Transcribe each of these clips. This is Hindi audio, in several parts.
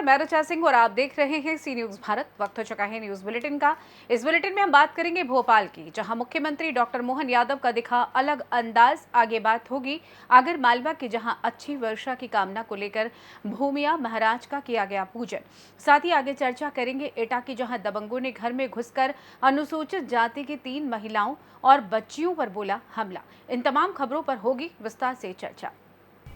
मैं ऋचा सिंह और आप देख रहे हैं सी न्यूज भारत। वक्त हो चुका है न्यूज बुलेटिन का। इस बुलेटिन में हम बात करेंगे भोपाल की, जहां मुख्यमंत्री डॉक्टर मोहन यादव का दिखा अलग अंदाज। आगे बात होगी आगर मालवा की, जहां अच्छी वर्षा की कामना को लेकर भूमिया महाराज का किया गया पूजन। साथ ही आगे चर्चा करेंगे एटा की, जहां दबंगों ने घर में घुसकर अनुसूचित जाति की 3 महिलाओं और बच्चियों पर बोला हमला। इन तमाम खबरों पर होगी विस्तार से चर्चा।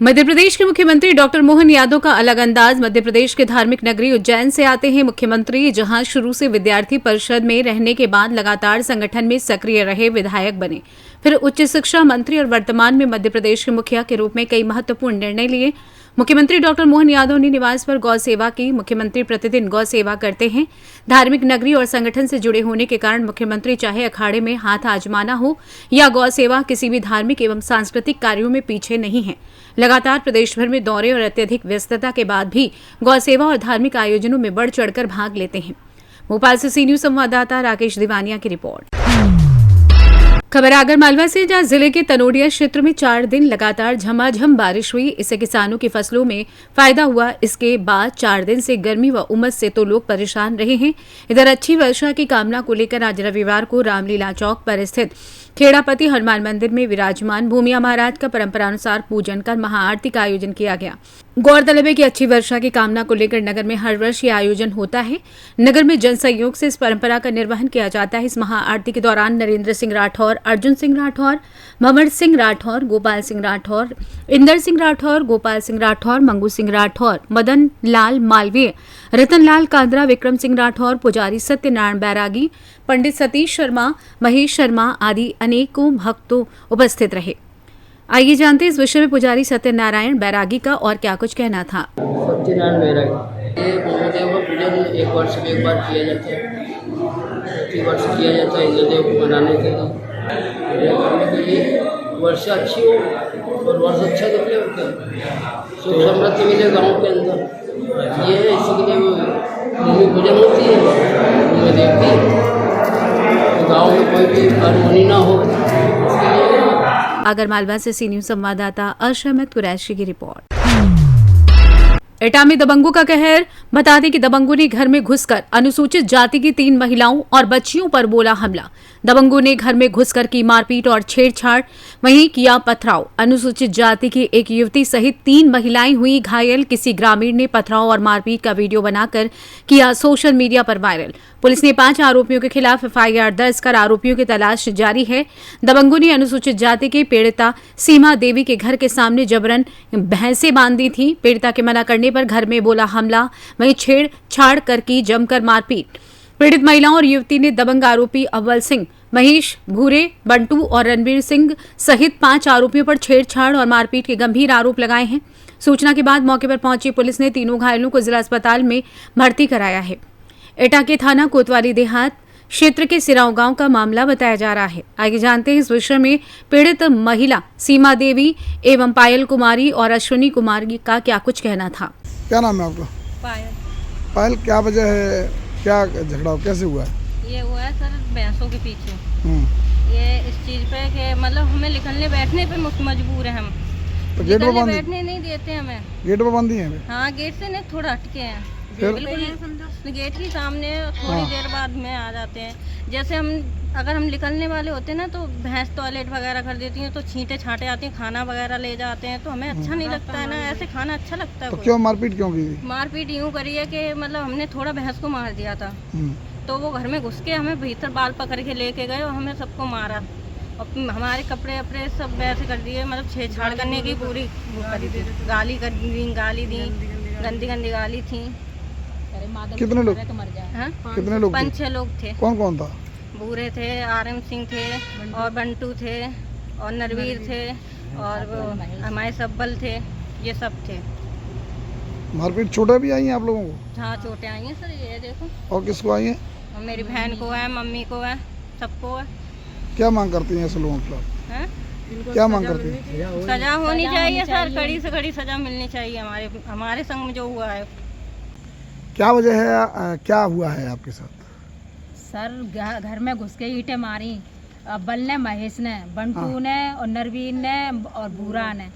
मध्य प्रदेश के मुख्यमंत्री डॉक्टर मोहन यादव का अलग अंदाज। मध्य प्रदेश के धार्मिक नगरी उज्जैन से आते हैं मुख्यमंत्री, जहां शुरू से विद्यार्थी परिषद में रहने के बाद लगातार संगठन में सक्रिय रहे, विधायक बने, फिर उच्च शिक्षा मंत्री और वर्तमान में मध्य प्रदेश के मुखिया के रूप में कई महत्वपूर्ण निर्णय लिए। मुख्यमंत्री डॉक्टर मोहन यादव ने निवास पर गौ सेवा की। मुख्यमंत्री प्रतिदिन गौ सेवा करते हैं। धार्मिक नगरी और संगठन से जुड़े होने के कारण मुख्यमंत्री चाहे अखाड़े में हाथ आजमाना हो या गौ सेवा, किसी भी धार्मिक एवं सांस्कृतिक कार्यों में पीछे नहीं हैं। लगातार प्रदेश भर में दौरे और अत्यधिक व्यस्तता के बाद भी गौ सेवा और धार्मिक आयोजनों में बढ़ चढ़कर भाग लेते हैं। भोपाल से सी न्यूज संवाददाता राकेश दिवानिया की रिपोर्ट। खबर आगर मालवा से, जहां जिले के तनोडिया क्षेत्र में 4 दिन लगातार झमाझम बारिश हुई। इससे किसानों की फसलों में फायदा हुआ। इसके बाद 4 दिन से गर्मी व उमस से तो लोग परेशान रहे हैं। इधर अच्छी वर्षा की कामना को लेकर आज रविवार को रामलीला चौक पर स्थित खेड़ापति हनुमान मंदिर में विराजमान भूमिया महाराज का परंपरानुसार पूजन कर महाआरती का आयोजन किया गया। गौरतलब है कि अच्छी वर्षा की कामना को लेकर नगर में हर वर्ष ये आयोजन होता है। नगर में जन सहयोग से इस परंपरा का निर्वहन किया जाता है। इस महाआरती के दौरान नरेंद्र सिंह राठौर, अर्जुन सिंह राठौर, भंवर सिंह राठौर, गोपाल सिंह राठौर, इंदर सिंह राठौर, गोपाल सिंह राठौर, मंगू सिंह राठौर, मदन लाल मालवीय, रतन लाल कांद्रा, विक्रम सिंह राठौर, पुजारी सत्यनारायण बैरागी, पंडित सतीश शर्मा, महेश शर्मा आदि अनेकों भक्तों उपस्थित रहे। आइए जानते हैं इस विषय में पुजारी सत्यनारायण बैरागी का और क्या कुछ कहना था। सत्यनारायण बैरागी, ये इंद्रदेव का पूजन 1 वर्ष में 1 बार किया जाता है। प्रति वर्ष किया जाता है इंद्रदेव को मनाने के लिए, करने के लिए वर्षा अच्छी हो और वर्ष अच्छा निकले, सुख समृद्धि मिले गाँव के अंदर। ये है, इसी के लिए भूमि पूजन होती है। भूमि देखती गाँव में कोई भी अनहोनी ना हो। आगर मालवा से सी न्यूज संवाददाता अहमद कुरैशी की रिपोर्ट। एटा में दबंगों का कहर। बता दें कि दबंगों ने घर में घुसकर अनुसूचित जाति की 3 महिलाओं और बच्चियों पर बोला हमला। दबंगों ने घर में घुसकर की मारपीट और छेड़छाड़, वहीं किया पथराव। अनुसूचित जाति की एक युवती सहित 3 महिलाएं हुई घायल। किसी ग्रामीण ने पथराव और मारपीट का वीडियो बनाकर किया सोशल मीडिया पर वायरल। पुलिस ने 5 आरोपियों के खिलाफ FIR दर्ज कर आरोपियों की तलाश जारी है। दबंगों ने अनुसूचित जाति के पीड़िता सीमा देवी के घर के सामने जबरन भैंसें बांधी थी। पीड़िता के मना करने पर घर में बोला हमला, वहीं छेड़छाड़ कर की जमकर मारपीट। पीड़ित महिलाओं और युवती ने दबंग आरोपी अव्वल सिंह, महेश भूरे, बंटू और रणबीर सिंह सहित 5 आरोपियों पर छेड़छाड़ और मारपीट के गंभीर आरोप लगाए हैं। सूचना के बाद मौके पर पहुंची पुलिस ने तीनों घायलों को जिला अस्पताल में भर्ती कराया है। एटा के थाना कोतवाली देहात क्षेत्र के सिराव गांव का मामला बताया जा रहा है। आगे जानते हैं इस विषय में पीड़ित महिला सीमा देवी एवं पायल कुमारी और अश्विनी कुमारी का क्या कुछ कहना था। क्या नाम है आपका? पायल। पायल, क्या वजह है, क्या झगड़ा कैसे हुआ है? ये हुआ है सर भैंसों के पीछे। ये इस चीज़ पे कि मतलब हमें निकलने बैठने पे मजबूर है हम, तो गेट पर बंद, बैठने नहीं देते हमें। गेट पर बंदी है? हाँ, गेट से नहीं, थोड़ा हटके हैं, बिल्कुल गेट के सामने। थोड़ी देर बाद में आ जाते हैं। जैसे हम अगर हम निकलने वाले होते हैं ना, तो भैंस टॉयलेट वगैरह कर देती हैं, तो छींटे छाटे आते हैं, खाना वगैरह ले जाते हैं, तो हमें अच्छा नहीं लगता है ना। ऐसे खाना अच्छा लगता है? तो क्यों मारपीट क्यों की? मारपीट यूँ करी है कि मतलब हमने थोड़ा भैंस को मार दिया था, तो वो घर में घुस के हमें भीतर बाल पकड़ के लेके गए और हमें सबको मारा और हमारे कपड़े अपड़े सब वैसे कर दिए। मतलब छेड़छाड़ करने की पूरी करी थी, गाली दी, गंदी गंदी गाली थी। कितने लोग? हाँ, कितने लोग? 5-6 लोग थे। कौन कौन था? भूरे थे, RM सिंह थे और बंटू थे और नरवीर थे और वो हमारे सब्बल थे, ये सब थे। मारपीट चोटें भी आई हैं आप लोगों को? हाँ, चोटें आई हैं सर, ये देखो। और किसको आई हैं? और मेरी बहन को है, मम्मी को है, सबको है। क्या मांग करती हैं ऐसे लोगों के खिलाफ? क्या मांग करती हैं? सजा होनी चाहिए सर, कड़ी से कड़ी सजा मिलनी चाहिए। हमारे संग में जो हुआ है। क्या वजह है, क्या हुआ है आपके साथ? सर घर में घुस के ईंटें मारी। अब्बल ने, महेश ने, बंटू ने और नरवीर ने और भूरा ने,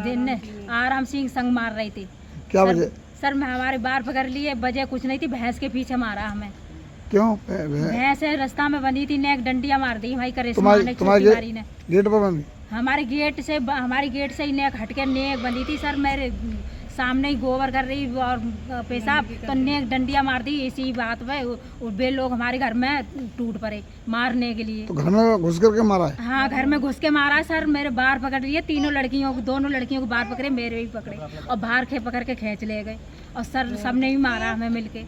दिन ने RM सिंह संग मार रही थी। क्या वजह? सर मैं हमारे बार पकड़ लिए, वजह कुछ नहीं थी, भैंस के पीछे मारा हमें। क्यों? भैंस है रास्ता में बंधी थी, नेक डंडिया मार दी भाई करे तुम्हारी ने। गेट पर बंदी? हमारे गेट से ही नेक हटके नेक बंधी थी सर। मेरे सामने ही गोबर कर रही और पेशाब, तो नेक डंडिया मार दी। इसी बात पे वे लोग हमारे घर में टूट पड़े मारने के लिए। तो घर में घुस करके मारा है? हाँ घर में घुस के मारा है सर। मेरे बार पकड़ लिए, दोनों लड़कियों को बार पकड़े, मेरे भी पकड़े और बाहर पकड़ के खींच ले गए। और सर सबने भी मारा हमें मिलके।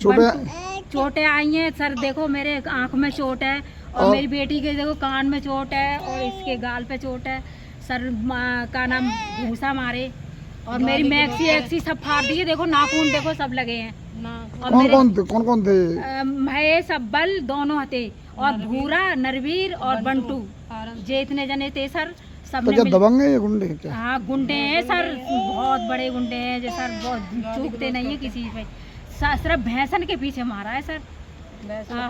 चोटें आई हैं सर, देखो मेरे आँख में चोट है और मेरी बेटी के देखो कान में चोट है और इसके गाल पे चोट है सर। का नाम भूसा मारे और मेरी मैक्सी सब फाड़ दिए, देखो नाखून देखो सब लगे हैं। और कौन कौन थे? महेश अब्बल दोनों थे और भूरा नरवीर और बंटू, जे इतने जने थे सर। सब तो क्या दबंग है ये गुंडे क्या? हाँ गुंडे हैं सर, बहुत बड़े गुंडे हैं जो सर, बहुत चूकते नहीं है किसी पे। सिर्फ भैंसन के पीछे मारा है सर।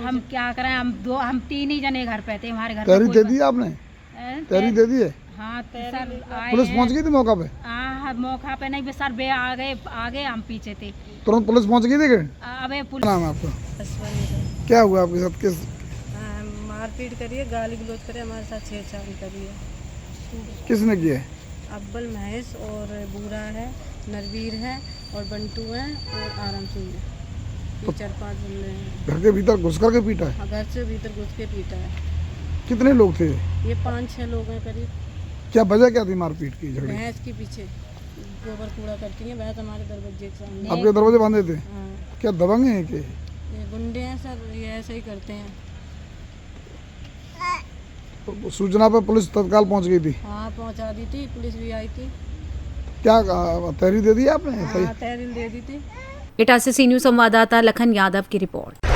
हम क्या करें, हम 3 ही जने घर पे थे। हमारे घर तहरीर दे दी आपने? तहरीर दे दी है? हाँ सर पुलिस पहुंच गई थी मौका पे? हाँ मौका पे नहीं सर, वे आगे हम पीछे थे। तुरंत पुलिस पहुंच गई थी? अबे पुलिस। नाम है आपका? क्या हुआ आपके साथ? किस मारपीट करिए, गाली गलौज करे, हमारे साथ छेड़छाड़ करिए। किसने किया है? अब्बल महेश और बूरा है, नरवीर है और बंटू है और आराम सिंह है। ये 4-5 बंदे हैं। घर के भीतर घुस करके पीटा है? हाँ, घर से भीतर घुस के पीटा है। कितने लोग थे? ये 5-6 लोग हैं करीब। क्या वजह क्या थी मारपीट की, झगड़े? भैंस के पीछे गोबर कूड़ा करती है, भैंस हमारे दरवाजे के सामने। आपके दरवाजे बांधे थे? हाँ, क्या दबंग है के? ये गुंडे हैं सर, ये ऐसे ही करते हैं। तो सूचना पर पुलिस तत्काल पहुंच गई थी? हाँ पहुंचा दी थी, पुलिस भी आई थी। क्या तहरीर दे दी आपने? हाँ तहरीर दे दी थी। इटावा से सी न्यूज संवाददाता लखन यादव की रिपोर्ट।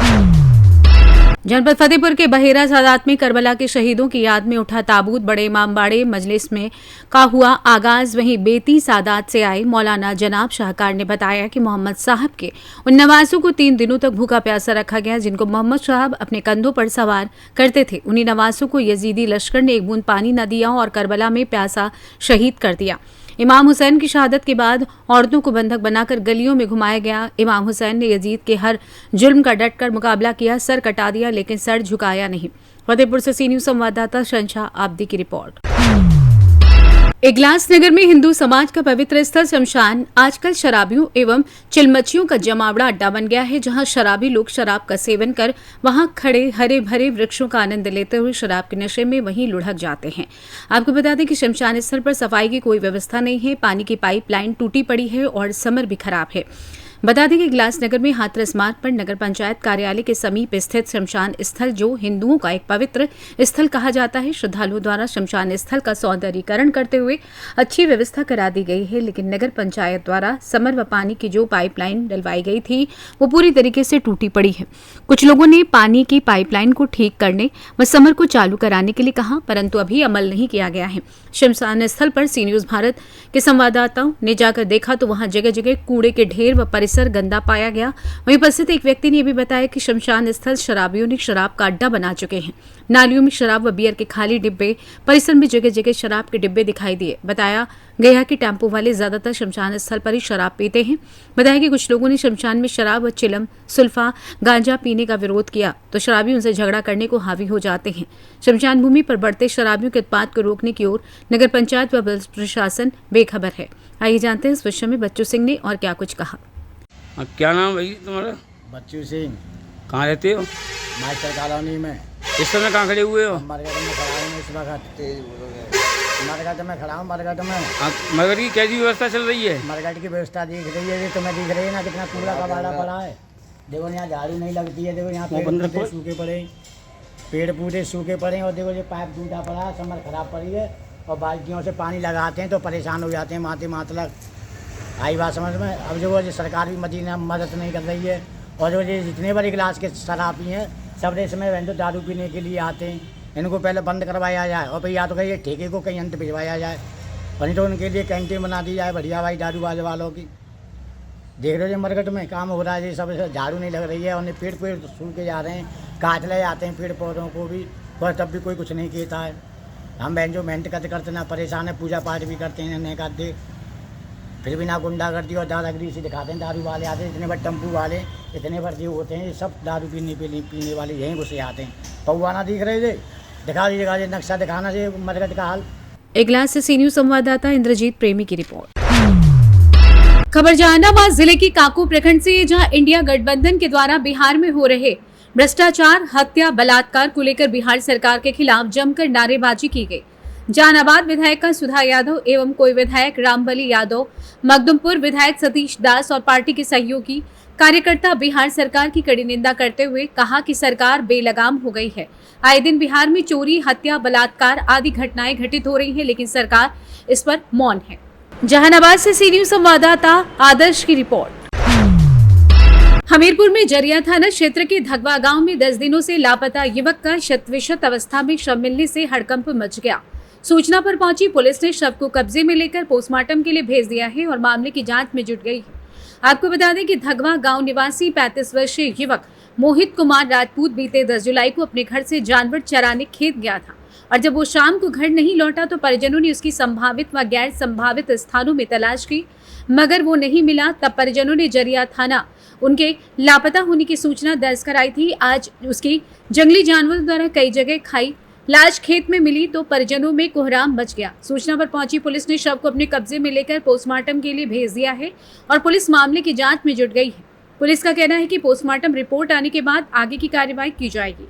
जनपद फतेहपुर के बहेरा सादात में करबला के शहीदों की याद में उठा ताबूत, बड़े इमामबाड़े मजलिस में का हुआ आगाज। वहीं बेती सादात से आए मौलाना जनाब शाहकार ने बताया कि मोहम्मद साहब के उन नवासों को 3 दिनों तक भूखा प्यासा रखा गया, जिनको मोहम्मद साहब अपने कंधों पर सवार करते थे। उन्हीं नवासों को यजीदी लश्कर ने एक बूंद पानी न दिया और करबला में प्यासा शहीद कर दिया। इमाम हुसैन की शहादत के बाद औरतों को बंधक बनाकर गलियों में घुमाया गया। इमाम हुसैन ने यजीद के हर जुल्म का डटकर मुकाबला किया, सर कटा दिया लेकिन सर झुकाया नहीं। फतेहपुर से सी न्यूज संवाददाता शंशा आब्दी की रिपोर्ट। इगलास नगर में हिंदू समाज का पवित्र स्थल शमशान आजकल शराबियों एवं चिलमचियों का जमावड़ा अड्डा बन गया है, जहां शराबी लोग शराब का सेवन कर वहां खड़े हरे भरे वृक्षों का आनंद लेते हुए शराब के नशे में वहीं लुढ़क जाते हैं। आपको बता दें कि शमशान स्थल पर सफाई की कोई व्यवस्था नहीं है, पानी की पाइपलाइन टूटी पड़ी है और समर भी खराब है। बता दें कि इगलास नगर में हाथरस मार्ग पर नगर पंचायत कार्यालय के समीप स्थित शमशान स्थल, जो हिंदुओं का एक पवित्र स्थल कहा जाता है, श्रद्धालुओं द्वारा शमशान स्थल का सौंदर्यीकरण करते हुए अच्छी व्यवस्था करा दी गई है। लेकिन नगर पंचायत द्वारा समर व पानी की जो पाइपलाइन डलवाई गई थी वो पूरी तरीके से टूटी पड़ी है। कुछ लोगों ने पानी की पाइपलाइन को ठीक करने व समर को चालू कराने के लिए कहा, परंतु अभी अमल नहीं किया गया है। शमशान स्थल पर सी न्यूज भारत के संवाददाताओं ने जाकर देखा तो वहां जगह जगह कूड़े के ढेर व परिसर गंदा पाया गया। वहीं उपस्थित एक व्यक्ति ने यह भी बताया कि शमशान स्थल शराबियों ने शराब का अड्डा बना चुके हैं। नालियों में शराब व बियर के खाली डिब्बे, परिसर में जगह जगह शराब के डिब्बे दिखाई दिए। बताया गया कि टेम्पो वाले ज्यादातर शमशान स्थल पर ही शराब पीते हैं। बताया कि कुछ लोगों ने शमशान में शराब व चिलम, सुल्फा, गांजा पीने का विरोध किया तो शराबी उनसे झगड़ा करने को हावी हो जाते हैं। शमशान भूमि पर बढ़ते शराबियों के उत्पाद को रोकने की ओर नगर पंचायत व प्रशासन बेखबर है। आइए जानते हैं इस विषय में बच्चू सिंह ने और क्या कुछ कहा। क्या नाम भाई तुम्हारा? बच्चू सिंह। कहाँ रहते हो? मास्टर कॉलोनी में। इस समय कहाँ खड़े हुए हो? मरगट में खड़ा हूँ इस वक्त। मरगट में खड़ा हूँ, मरगट में। मरगट की कैसी व्यवस्था चल रही है? मरगट की व्यवस्था दिख रही है, तुम्हें दिख रही है ना कितना कूड़ा कबाड़ा पड़ा है। देखो यहाँ झाड़ू नहीं लगती है, देखो यहाँ पेड़ पौधे सूखे पड़े, पेड़ पौधे सूखे पड़े और देखो ये पाइप टूटा पड़ा है, समर खराब पड़ी है और बाल्टियों से पानी लगाते हैं तो परेशान हो जाते हैं माथे मातलक। आई बात समझ में। अब जो सरकार भी मदद नहीं कर रही है और जो ये जितने बड़े गिलास के शराबी हैं सब रेस में वह तो दारू पीने के लिए आते हैं, इनको पहले बंद करवाया जाए और फिर या तो कहीं ठेके को कहीं अंत भिजवाया जाए और नहीं तो उनके लिए कैंटीन बना दी जाए बढ़िया भाई दारू बाज वालों की। देख रहे हो मरकट में काम हो रहा है, ये सब झाड़ू नहीं लग रही है और पेड़ सूख के जा रहे हैं, काट ले जाते हैं पेड़ पौधों को भी, पर तब भी कोई कुछ नहीं कहता है। हम बहन जो मेहनत करते ना परेशान है, पूजा पाठ भी करते हैं नहीं करते फिर भी ना गुंडागर्दी और दादागिरी से दिखाते हैं। दारू वाले आते हैं, इतने बड़े टेम्पू वाले, इतने बड़े जो होते हैं, सब दारू पीने वाले यहीं घुसे आते हैं। पौवाना दिख रहे थे, दिखा दीजिएगा नक्शा दिखाना से मरकट का हाल। इगलास से सी न्यूज संवाददाता इंद्रजीत प्रेमी की रिपोर्ट। खबर जहानाबाद जिले की काको प्रखंड से, जहां इंडिया गठबंधन के द्वारा बिहार में हो रहे भ्रष्टाचार, हत्या, बलात्कार को लेकर बिहार सरकार के खिलाफ जमकर नारेबाजी की गई। जहानाबाद विधायक सुधा यादव एवं कोई विधायक रामबली यादव, मखदुमपुर विधायक सतीश दास और पार्टी के सहयोगी कार्यकर्ता बिहार सरकार की कड़ी निंदा करते हुए कहा कि सरकार बेलगाम हो गई है। आए दिन बिहार में चोरी, हत्या, बलात्कार आदि घटनाएं घटित हो रही हैं, लेकिन सरकार इस पर मौन है। जहानाबाद से सी न्यूज संवाददाता आदर्श की रिपोर्ट। हमीरपुर में जरिया थाना क्षेत्र के धगवा गांव में 10 दिनों से लापता युवक का शत-विशत अवस्था में शव मिलने से हड़कंप मच गया। सूचना पर पहुंची पुलिस ने शव को कब्जे में लेकर पोस्टमार्टम के लिए भेज दिया है और मामले की जांच में जुट गई है। आपको बता दें कि धगवा गांव निवासी 35 वर्षीय युवक मोहित कुमार राजपूत बीते 10 जुलाई को अपने घर से जानवर चराने खेत गया था और जब वो शाम को घर नहीं लौटा तो परिजनों ने उसकी संभावित व गैर संभावित स्थानों में तलाश की, मगर वो नहीं मिला। तब परिजनों ने जरिया थाना उनके लापता होने की सूचना दर्ज कराई थी। आज उसकी जंगली जानवरों द्वारा कई जगह खाई लाश खेत में मिली तो परिजनों में कोहराम मच गया। सूचना पर पहुंची पुलिस ने शव को अपने कब्जे में लेकर पोस्टमार्टम के लिए भेज दिया है और पुलिस मामले की जांच में जुट गई है। पुलिस का कहना है कि पोस्टमार्टम रिपोर्ट आने के बाद आगे की कार्रवाई की जाएगी।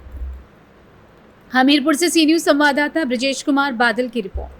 हमीरपुर से सी न्यूज संवाददाता ब्रजेश कुमार बादल की रिपोर्ट।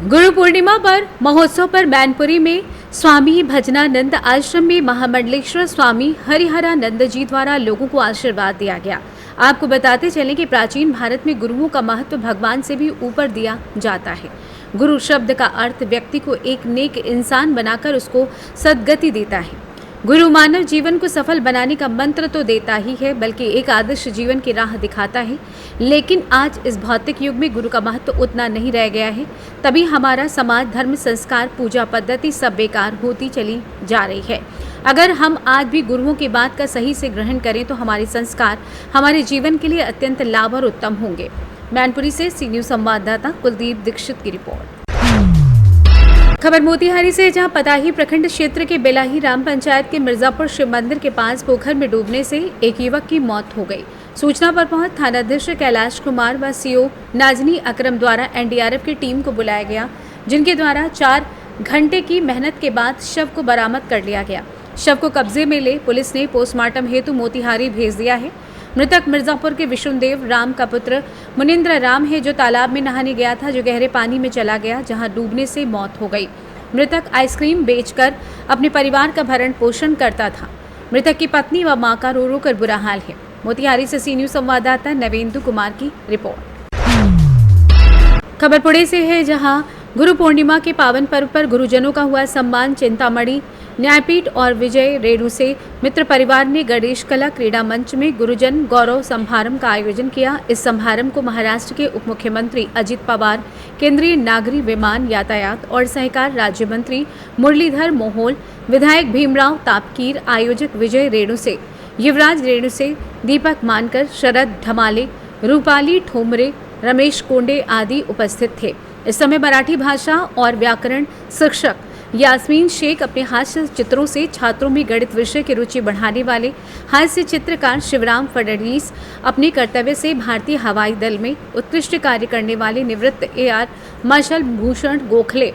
गुरु पूर्णिमा पर महोत्सव पर मैनपुरी में स्वामी भजनानंद आश्रम में महामंडलेश्वर स्वामी हरिहरानंद जी द्वारा लोगों को आशीर्वाद दिया गया। आपको बताते चलें कि प्राचीन भारत में गुरुओं का महत्व भगवान से भी ऊपर दिया जाता है। गुरु शब्द का अर्थ व्यक्ति को एक नेक इंसान बनाकर उसको सद्गति देता है। गुरु मानव जीवन को सफल बनाने का मंत्र तो देता ही है, बल्कि एक आदर्श जीवन की राह दिखाता है। लेकिन आज इस भौतिक युग में गुरु का महत्व उतना नहीं रह गया है, तभी हमारा समाज, धर्म, संस्कार, पूजा पद्धति सब बेकार होती चली जा रही है। अगर हम आज भी गुरुओं की बात का सही से ग्रहण करें तो हमारे संस्कार हमारे जीवन के लिए अत्यंत लाभ और उत्तम होंगे। मैनपुरी से सी न्यूज संवाददाता कुलदीप दीक्षित की रिपोर्ट। खबर मोतिहारी से, जहां पताही प्रखंड क्षेत्र के बेलाही राम पंचायत के मिर्जापुर शिव मंदिर के पास पोखर में डूबने से एक युवक की मौत हो गई। सूचना पर पहुंच थानाध्यक्ष कैलाश कुमार व सीओ नाजनी अकरम द्वारा एनडीआरएफ की टीम को बुलाया गया, जिनके द्वारा 4 घंटे की मेहनत के बाद शव को बरामद कर लिया गया। शव को कब्जे में ले पुलिस ने पोस्टमार्टम हेतु मोतिहारी भेज दिया है। मृतक मिर्जापुर के विष्णुदेव राम का पुत्र मुनिंद्र राम है, जो तालाब में नहाने गया था, जो गहरे पानी में चला गया, जहां डूबने से मौत हो गई। मृतक आइसक्रीम बेचकर अपने परिवार का भरण पोषण करता था। मृतक की पत्नी व मां का रो रो कर बुरा हाल है। मोतिहारी से सी न्यूज संवाददाता नवेंदु कुमार की रिपोर्ट। खबर पुणे से है, जहां गुरु पूर्णिमा के पावन पर्व पर गुरुजनों का हुआ सम्मान। चिंतामणि न्यायपीठ और विजय रेणु से मित्र परिवार ने गणेश कला क्रीड़ा मंच में गुरुजन गौरव समारंभ का आयोजन किया। इस समारंभ को महाराष्ट्र के उप मुख्यमंत्री अजित पवार, केंद्रीय नागरिक विमान यातायात और सहकार राज्य मंत्री मुरलीधर मोहोल, विधायक भीमराव तापकीर, आयोजक विजय रेणु से, युवराज रेणु से, दीपक मानकर, शरद ढमाले, रूपाली ठोमरे, रमेश कोंडे आदि उपस्थित थे। इस समय मराठी भाषा और व्याकरण शिक्षक यास्मीन शेख अपने हास्य चित्रों से छात्रों में गणित विषय की रुचि बढ़ाने वाले हास्य चित्रकार शिवराम फडणवीस, अपने कर्तव्य से भारतीय हवाई दल में उत्कृष्ट कार्य करने वाले निवृत्त एआर मार्शल भूषण गोखले,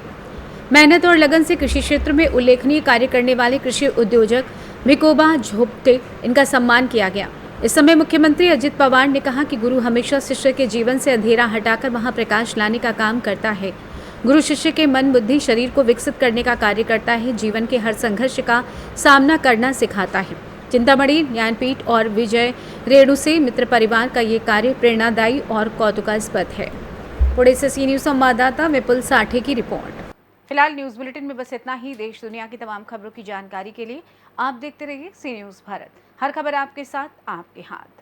मेहनत और लगन से कृषि क्षेत्र में उल्लेखनीय कार्य करने वाले कृषि उद्योजक विकोबा झोपटे, इनका सम्मान किया गया। इस समय मुख्यमंत्री अजित पवार ने कहा कि गुरु हमेशा शिष्य के जीवन से अंधेरा हटाकर वहां प्रकाश लाने का काम करता है। गुरु शिष्य के मन, बुद्धि, शरीर को विकसित करने का कार्य करता है। जीवन के हर संघर्ष का सामना करना सिखाता है। चिंतामणि न्यायपीठ और विजय रेणु से मित्र परिवार का ये कार्य प्रेरणादायी और कौतुकास्पद है। पुणे से सी न्यूज संवाददाता विपुल साठे की रिपोर्ट। फिलहाल न्यूज बुलेटिन में बस इतना ही। देश दुनिया की तमाम खबरों की जानकारी के लिए आप देखते रहिए सी न्यूज भारत। हर खबर आपके साथ, आपके हाथ।